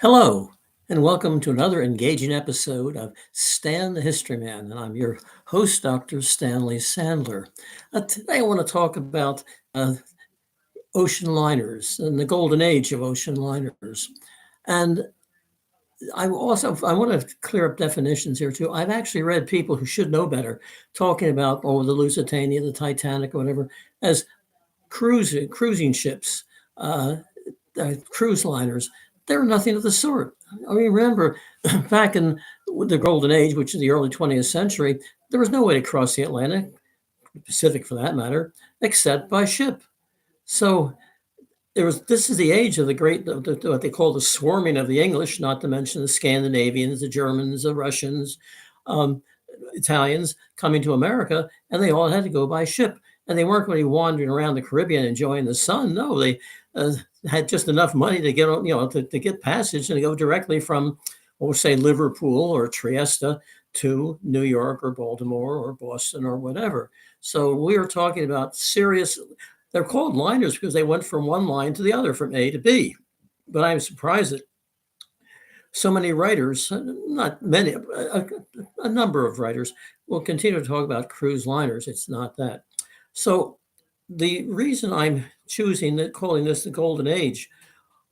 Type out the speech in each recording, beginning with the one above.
Hello, and welcome to another engaging episode of Stan the History Man. And I'm your host, Dr. Stanley Sandler. Today, I want to talk about uh, ocean liners and the golden age of ocean liners. And I want to clear up definitions here too. I've actually read people who should know better talking about the Lusitania, the Titanic, or whatever, as cruising ships. Uh, Cruise liners, they're nothing of the sort. I mean, remember, back in the Golden Age, which is the early 20th century, there was no way to cross the Atlantic, the Pacific for that matter, except by ship. So this is the age of the great, what they call the swarming of the English, not to mention the Scandinavians, the Germans, the Russians, um, Italians coming to America, and they all had to go by ship. And they weren't really wandering around the Caribbean enjoying the sun. No, they uh, had just enough money to get on, to get passage and to go directly from, we'll say, Liverpool or Trieste to New York or Baltimore or Boston or whatever. So we are talking about serious. They're called liners because they went from one line to the other, from A to B. But I'm surprised that so many writers, not many, a number of writers, will continue to talk about cruise liners. It's not that. So the reason I'm calling this the golden age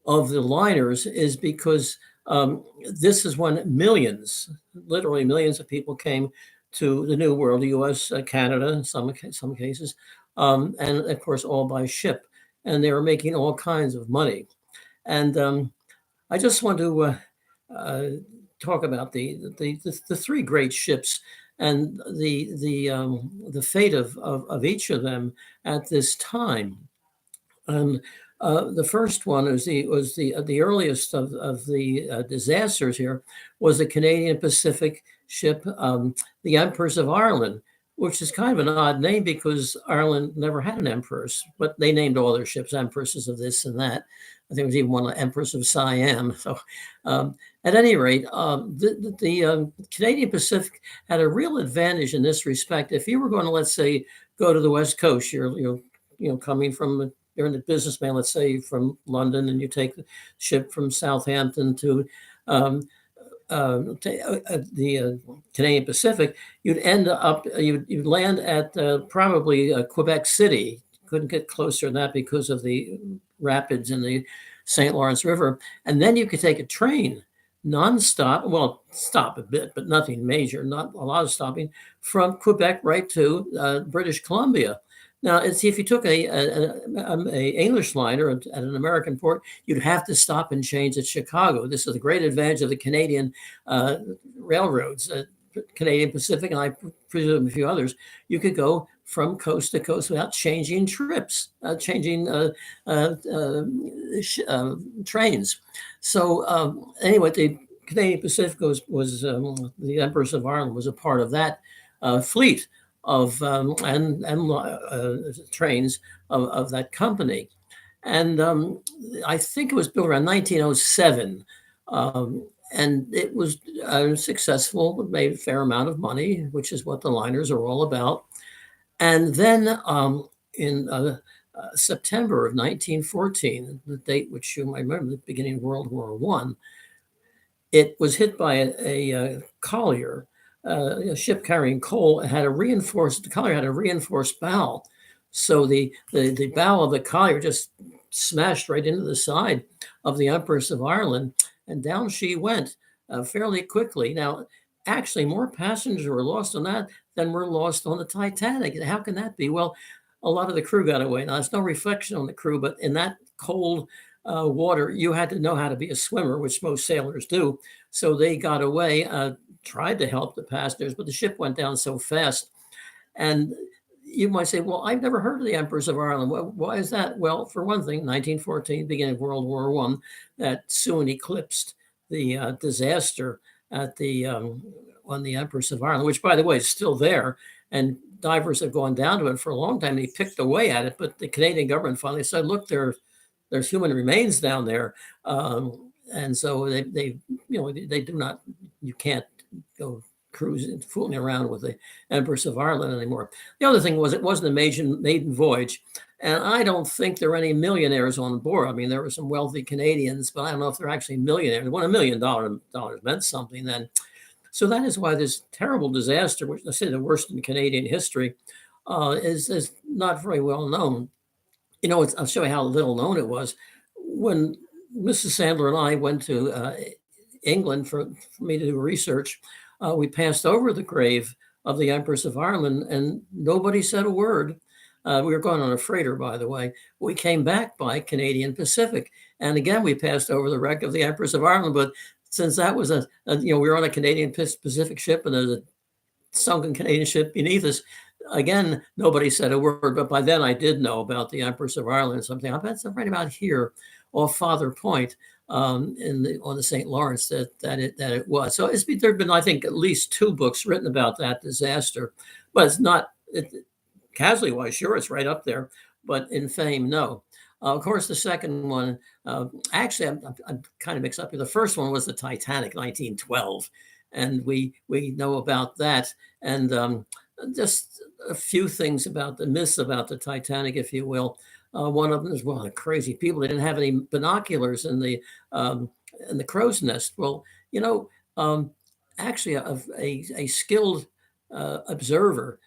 of the liners is because this is when millions, literally millions of people came to the New World, the U.S., Canada, in some cases, and of course all by ship, and they were making all kinds of money. And I just want to uh, talk about the three great ships and the fate of each of them at this time. And the first one was the earliest of the disasters here was the Canadian Pacific ship, the Empress of Ireland, which is kind of an odd name because Ireland never had an empress, but they named all their ships empresses of this and that. I think there was even one Empress of Siam. So, at any rate, the Canadian Pacific had a real advantage in this respect. If you were going to, let's say, go to the West Coast, you're coming from, you're in a businessman, let's say from London, and you take the ship from Southampton to the Canadian Pacific, you'd land at probably Quebec City. Couldn't get closer than that because of the rapids in the St. Lawrence River, and then you could take a train nonstop. Well, stop a bit, but nothing major, not a lot of stopping, from Quebec right to British Columbia. Now, if you took a English liner at an American port, you'd have to stop and change at Chicago. This is a great advantage of the Canadian railroads, Canadian Pacific, and I presume a few others. You could go from coast to coast without changing trips, changing trains. So anyway, the Canadian Pacific was the Empress of Ireland was a part of that fleet of trains of that company. And I think it was built around 1907. And it was successful, made a fair amount of money, which is what the liners are all about. And then in September of 1914, the date which you might remember, the beginning of World War I, it was hit by a collier, a ship carrying coal. The collier had a reinforced bow. So the bow of the collier just smashed right into the side of the Empress of Ireland, and down she went fairly quickly. Now, actually, more passengers were lost on that than were lost on the Titanic. How can that be? Well, a lot of the crew got away. Now, there's no reflection on the crew, but in that cold water, you had to know how to be a swimmer, which most sailors do. So they got away, tried to help the passengers, but the ship went down so fast. And you might say, well, I've never heard of the Empress of Ireland. Why is that? Well, for one thing, 1914, beginning of World War I, that soon eclipsed the disaster at on the Empress of Ireland, which, by the way, is still there. And divers have gone down to it for a long time. They picked away at it, but the Canadian government finally said, look, there's human remains down there. And so they do not, you can't go cruising, fooling around with the Empress of Ireland anymore. The other thing was it wasn't a maiden voyage. And I don't think there were any millionaires on board. I mean, there were some wealthy Canadians, but I don't know if they're actually millionaires. When $1 million meant something then. So that is why this terrible disaster, which I say the worst in Canadian history, is not very well known. I'll show you how little known it was. When Mrs. Sandler and I went to England for me to do research, we passed over the grave of the Empress of Ireland, and nobody said a word. We were going on a freighter, by the way. We came back by Canadian Pacific, and again we passed over the wreck of the Empress of Ireland. But since that was we were on a Canadian Pacific ship, and there's a sunken Canadian ship beneath us. Again, nobody said a word, but by then I did know about the Empress of Ireland. Something I bet it's right about here, off Father Point, on the St. Lawrence that it was. So there've been, I think, at least 2 books written about that disaster, but it's not casually wise. Sure, it's right up there, but in fame, no. Of course, the second one, actually, I'm kind of mixed up here. The first one was the Titanic, 1912, and we know about that, and just a few things about the myths about the Titanic, if you will. One of them is, well, the crazy people. They didn't have any binoculars in the crow's nest. Well, actually, a skilled observer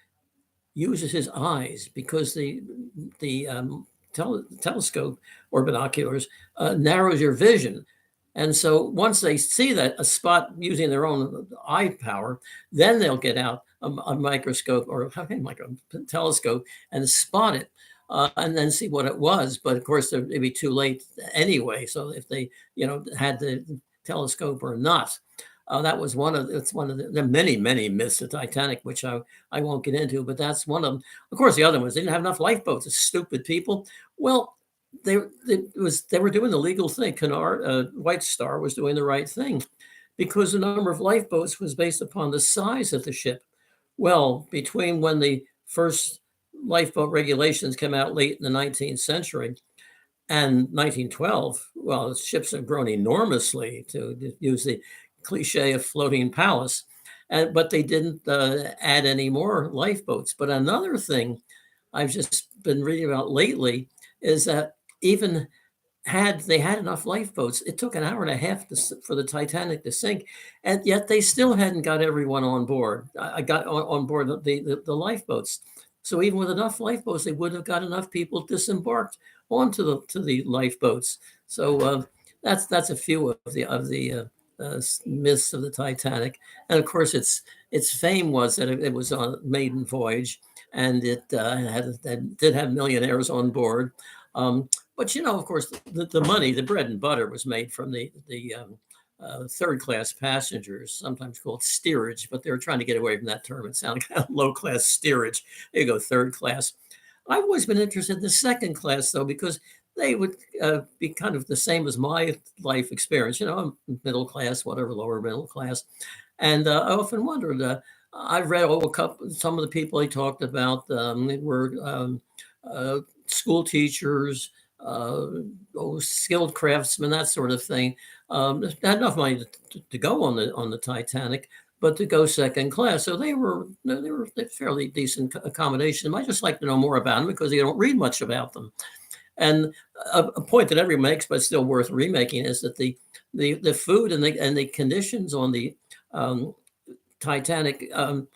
uses his eyes because the telescope or binoculars narrows your vision. And so once they see that a spot using their own eye power, then they'll get out a microscope or a telescope and spot it and then see what it was. But of course, it'd be too late anyway. So if they, had the telescope or not. That was one of the many, many myths of Titanic, which I won't get into, but that's one of them. Of course, the other ones, they didn't have enough lifeboats. It's stupid people. Well, they were doing the legal thing. White Star was doing the right thing because the number of lifeboats was based upon the size of the ship. Well, between when the first lifeboat regulations came out late in the 19th century and 1912, well, the ships have grown enormously, to use the cliche of floating palace, but they didn't add any more lifeboats. But another thing I've just been reading about lately is that even had they had enough lifeboats, it took an hour and a half for the Titanic to sink, and yet they still hadn't got everyone on board. I got on board the lifeboats. So even with enough lifeboats, they wouldn't have got enough people disembarked onto the lifeboats. So that's a few of the myths of the Titanic. And of course, its fame was that it was on a maiden voyage, and it did have millionaires on board. But of course, the money, the bread and butter, was made from the third-class passengers, sometimes called steerage, but they were trying to get away from that term. It sounded kind of low-class steerage. There you go, third class. I've always been interested in the second class, though, because they would be kind of the same as my life experience. I'm middle class, whatever, lower middle class. And I often wondered, I've read some of the people he talked about were school teachers, skilled craftsmen, that sort of thing. Had enough money to go on the Titanic, but to go second class. So they were fairly decent accommodation. I just like to know more about them because you don't read much about them. And a point that everyone makes, but still worth remaking, is that the food and the conditions on the Titanic and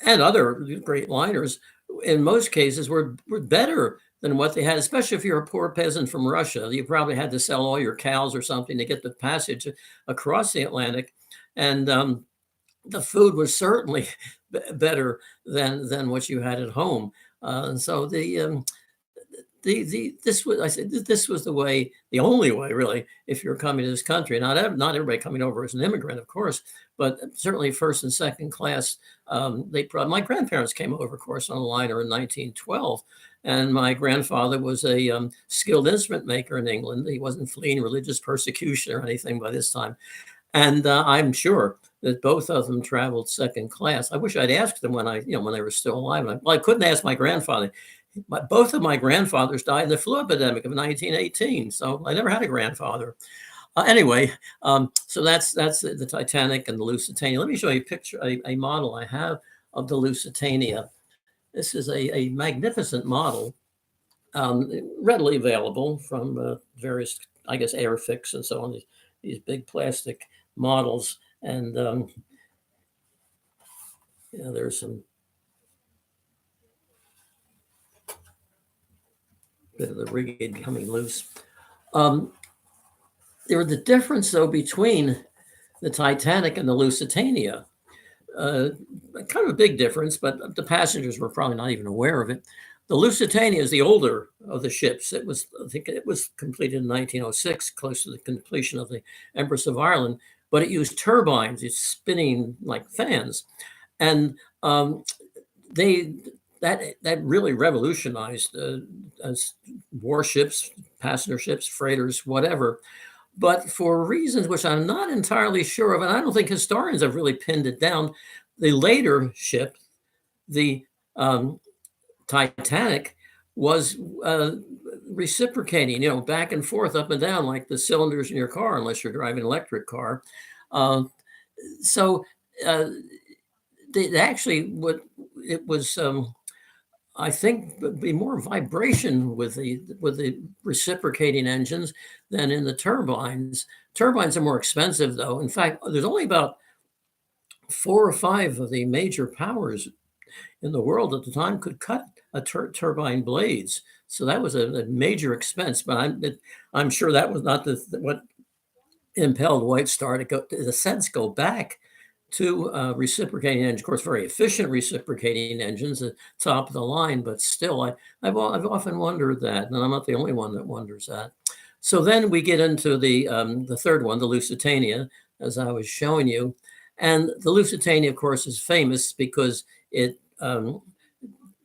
other great liners, in most cases, were better than what they had, especially if you're a poor peasant from Russia. You probably had to sell all your cows or something to get the passage across the Atlantic. And the food was certainly better than what you had at home. So this was the way, the only way, really, if you're coming to this country. Not everybody coming over as an immigrant, of course, but certainly first and second class. My grandparents came over, of course, on a liner in 1912, and my grandfather was a skilled instrument maker in England. He wasn't fleeing religious persecution or anything by this time, and I'm sure that both of them traveled second class. I wish I'd asked them when they were still alive. I couldn't ask my grandfather. Both of my grandfathers died in the flu epidemic of 1918, so I never had a grandfather. Anyway, so that's the Titanic and the Lusitania. Let me show you a picture, a model I have of the Lusitania. This is a magnificent model, readily available from various, I guess, Airfix and so on. These big plastic models, and there's some bit of the rigging coming loose. There was the difference, though, between the Titanic and the Lusitania. Kind of a big difference, but the passengers were probably not even aware of it. The Lusitania is the older of the ships. I think it was completed in 1906, close to the completion of the Empress of Ireland, but it used turbines. It's spinning like fans. And they that really revolutionized warships, passenger ships, freighters, whatever. But for reasons which I'm not entirely sure of, and I don't think historians have really pinned it down, the later ship, the Titanic, was reciprocating, back and forth, up and down, like the cylinders in your car, unless you're driving an electric car. So they actually, what it was, I think, would be more vibration with the reciprocating engines than in the turbines. Turbines are more expensive, though. In fact, there's only about 4 or 5 of the major powers in the world at the time could cut a turbine blades. So that was a major expense. But I'm sure that was not what impelled White Star to go, in a sense, go back to reciprocating engines. Of course, very efficient reciprocating engines at top of the line, but still, I've often wondered that, and I'm not the only one that wonders that. So then we get into the third one, the Lusitania, as I was showing you. And the Lusitania, of course, is famous because it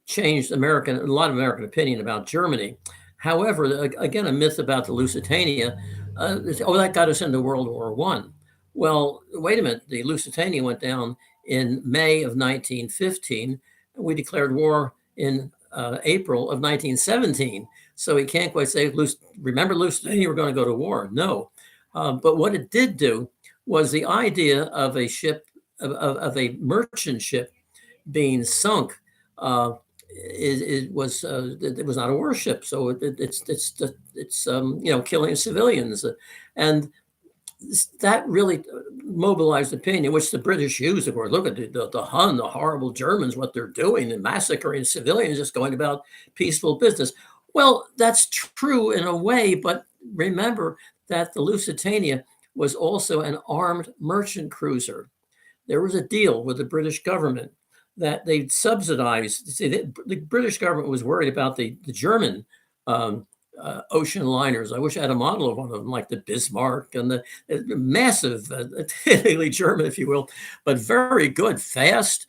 changed a lot of American opinion about Germany. However, again, a myth about the Lusitania, that got us into World War I. Well, wait a minute. The Lusitania went down in May of 1915. We declared war in April of 1917. So we can't quite say, remember Lusitania, we're going to go to war. No. But what it did do was the idea of a ship, of a merchant ship being sunk. It was not a warship, so it's killing civilians, and that really mobilized opinion, which the British used. Of course, look at the Hun, the horrible Germans, what they're doing and massacring civilians, just going about peaceful business. Well, that's true in a way, but remember that the Lusitania was also an armed merchant cruiser. There was a deal with the British government that they subsidized. See, the British government was worried about the German ocean liners. I wish I had a model of one of them, like the Bismarck and the massive, typically German, if you will, but very good, fast,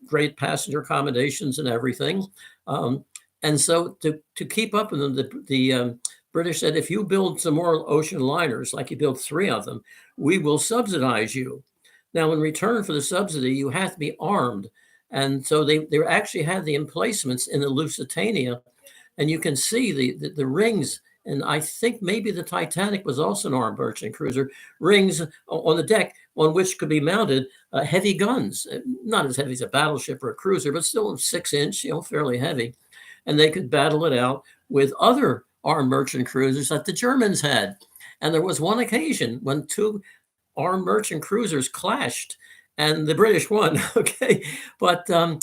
great passenger accommodations and everything. And so to keep up with them, the British said, if you build some more ocean liners, like you built 3 of them, we will subsidize you. Now, in return for the subsidy, you have to be armed. And so they actually had the emplacements in the Lusitania, and you can see the rings. And I think maybe the Titanic was also an armed merchant cruiser, rings on the deck on which could be mounted heavy guns, not as heavy as a battleship or a cruiser, but still 6-inch, fairly heavy. And they could battle it out with other armed merchant cruisers that the Germans had. And there was one occasion when 2 armed merchant cruisers clashed, and the British won. Okay, but I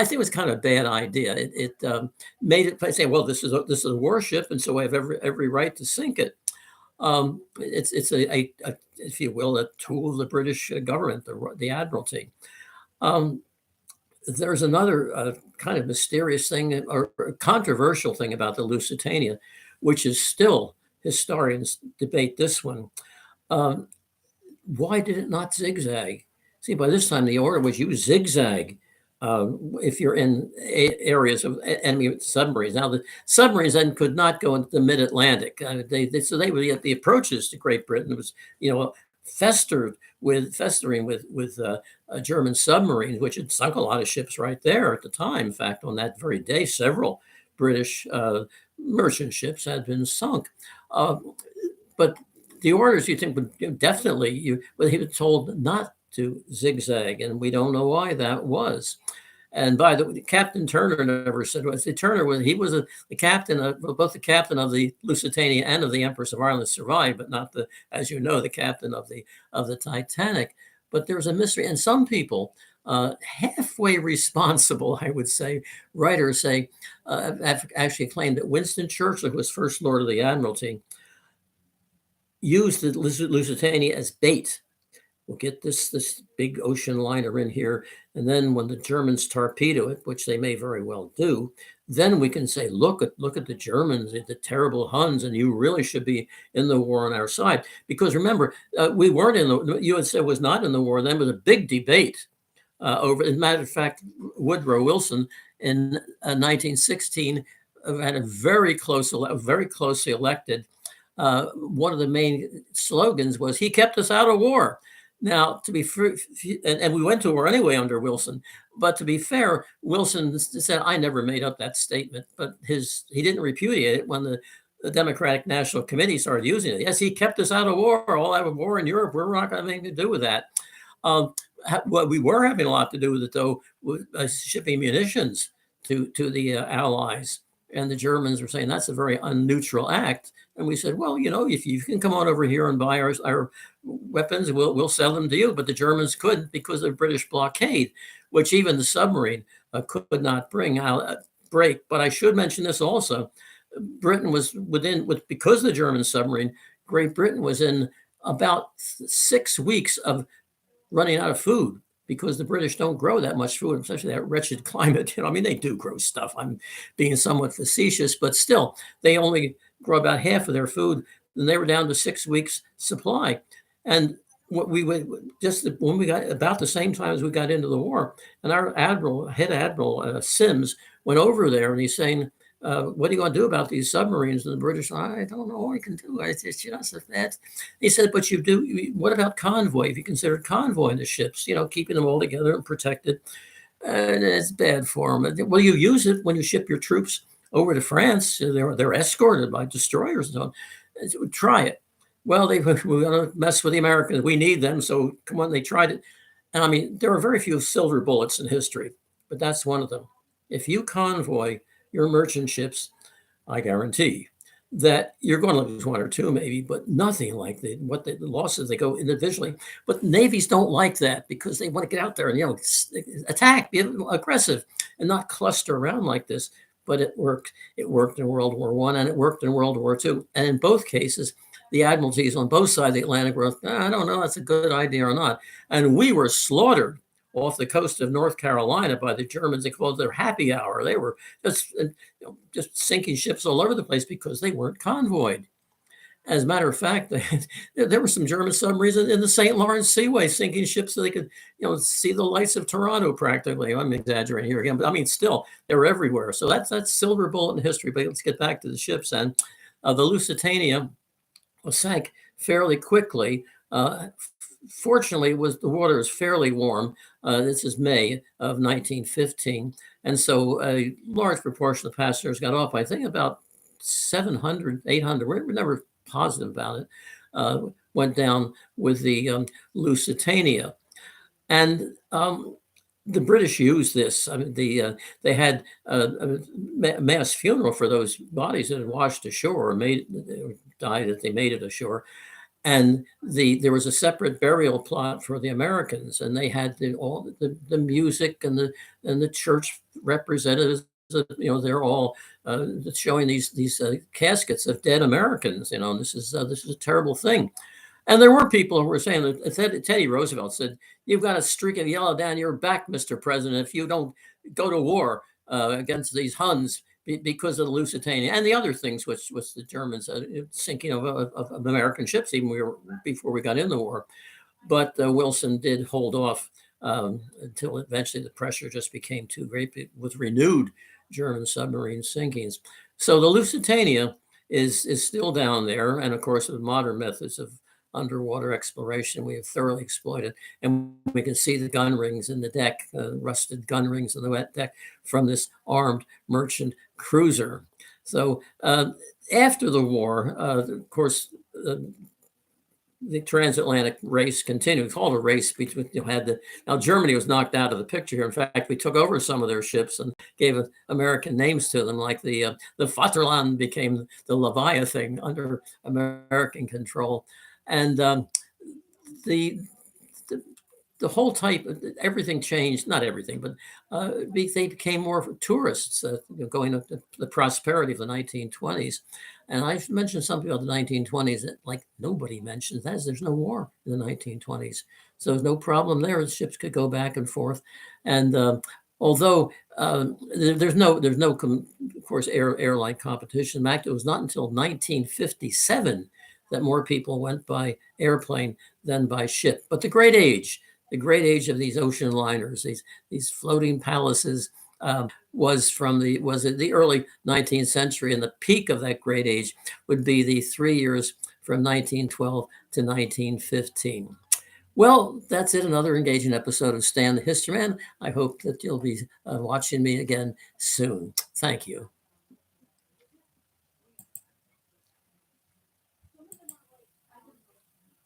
think it was kind of a bad idea. It made it say, well, this is a warship, and so I have every right to sink it. It's a if you will, a tool of the British government, the Admiralty. There's another kind of mysterious thing or controversial thing about the Lusitania, which is still, historians debate this one. Why did it not zigzag? See, by this time the order was you zigzag if you're in areas of enemy submarines. Now the submarines then could not go into the mid-Atlantic. So they would get the approaches to Great Britain. It was festering with German submarines, which had sunk a lot of ships right there at the time. In fact, on that very day, several British merchant ships had been sunk. But the orders you think would definitely well, he was told not to zigzag, and we don't know why that was. And by the way, Captain Turner never said was Turner was he was the captain of both the captain of the Lusitania and of the Empress of Ireland survived, but not the, as you know, the captain of the Titanic. But there's a mystery, and some people, halfway responsible, I would say, writers say, have actually claimed that Winston Churchill, who was First Lord of the Admiralty, used the Lusitania as bait. We'll get this big ocean liner in here, and then when the Germans torpedo it, which they may very well do, then we can say, look at the Germans, the terrible Huns, and you really should be in the war on our side. Because remember, we weren't in the USA was not in the war. Then was a big debate over. As a matter of fact, Woodrow Wilson in 1916 had a very closely elected. One of the main slogans was, "He kept us out of war." Now, to be fair, and we went to war anyway under Wilson, but to be fair, Wilson said, I never made up that statement, but he didn't repudiate it when the Democratic National Committee started using it. Yes, he kept us out of war, all out of war in Europe. We're not going to have anything to do with that. What we were having a lot to do with it, though, was shipping munitions to the Allies. And the Germans were saying that's a very unneutral act. And we said, well, if you can come on over here and buy our weapons, we'll sell them to you. But the Germans couldn't because of the British blockade, which even the submarine could not break. But I should mention this also. Britain was because of the German submarine, Great Britain was in about 6 weeks of running out of food, because the British don't grow that much food, especially that wretched climate. I mean, they do grow stuff. I'm being somewhat facetious, but still, they only grow about half of their food, and they were down to 6 weeks supply. And what we would just when we got about the same time as we got into the war, and our head admiral Sims went over there, and he's saying, what are you going to do about these submarines? And the British, I don't know what I can do. It's so bad. He said, but what about convoy? If you consider convoying the ships, keeping them all together and protected, and it's bad for them. Well, you use it when you ship your troops over to France. They're escorted by destroyers and so on. Try it. Well, we're going to mess with the Americans. We need them. So come on, they tried it. And I mean, there are very few silver bullets in history, but that's one of them. If you convoy your merchant ships, I guarantee that you're going to lose one or two maybe, but nothing like the losses. They go individually. But navies don't like that because they want to get out there and attack, be aggressive, and not cluster around like this. But it worked. It worked in World War I, and it worked in World War II. And in both cases, the admiralties on both sides of the Atlantic were, I don't know, that's a good idea or not. And we were slaughtered off the coast of North Carolina by the Germans. They called it their happy hour. They were just sinking ships all over the place because they weren't convoyed. As a matter of fact, there were some German submarines in the St. Lawrence Seaway sinking ships so they could, see the lights of Toronto practically. I'm exaggerating here again, but I mean, still, they were everywhere. So that's silver bullet in history. But let's get back to the ships. And the Lusitania sank fairly quickly. Fortunately, the water is fairly warm. This is May of 1915. And so a large proportion of passengers got off. I think about 700, 800, we're never positive about it, went down with the Lusitania. And the British used this. I mean, they had a mass funeral for those bodies that had washed ashore or died that they made it ashore. And there was a separate burial plot for the Americans, and they had all the music and the church representatives. They're all showing these caskets of dead Americans. This is a terrible thing. And there were people who were saying that Teddy Roosevelt said, "You've got a streak of yellow down your back, Mr. President, if you don't go to war against these Huns." Because of the Lusitania and the other things, which was the Germans sinking of American ships, even before we got in the war. But Wilson did hold off until eventually the pressure just became too great with renewed German submarine sinkings. So the Lusitania is still down there, and of course, with modern methods of underwater exploration, we have thoroughly exploited, and we can see the gun rings in the deck, rusted gun rings in the wet deck from this armed merchant cruiser. So after the war, of course, the transatlantic race continued. It's called a race between, now Germany was knocked out of the picture here. In fact, we took over some of their ships and gave American names to them, like the Vaterland became the Leviathan under American control. And the the whole type, everything changed, not everything, but they became more tourists, going up the prosperity of the 1920s. And I've mentioned something about the 1920s that like nobody mentions. That is, there's no war in the 1920s. So there's no problem there. The ships could go back and forth. And although there's no, of course, airline competition. In fact, it was not until 1957 that more people went by airplane than by ship. But the great age of these ocean liners, these floating palaces, was the early 19th century, and the peak of that great age would be the 3 years from 1912 to 1915. Well, that's it. Another engaging episode of Stan the History Man. I hope that you'll be watching me again soon. Thank you.